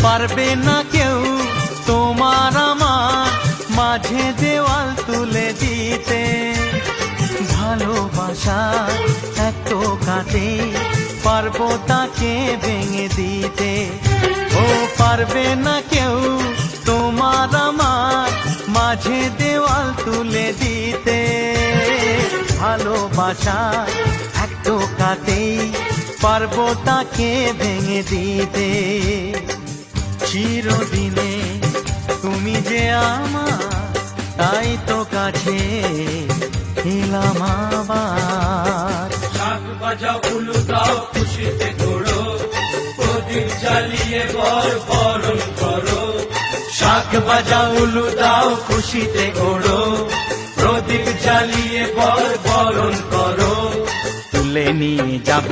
পারবে না কেউ তোমার আমার মাঝে দেওয়াল তুলে দিতে। ভালোবাসা এত কাটে পারবো তাকে ভেঙে দিতে। ও পারবে না কেউ তোমার আমার মাঝে দেওয়াল তুলে দিতে। ভালোবাসা এত কাটে পারবো তাকে ভেঙে দিতে। চিরদিনে তুমি যে আমার, তাই তো কাছে এলাম আবার। শাক বাজাও উলু দাও খুশিতে ঘোরো, প্রদীপ জ্বালিয়ে বরণ করো। শাক বাজাও উলু দাও খুশিতে ওড়ো, প্রদীপ জ্বালিয়ে বরণ করো। তুলে নিয়ে যাব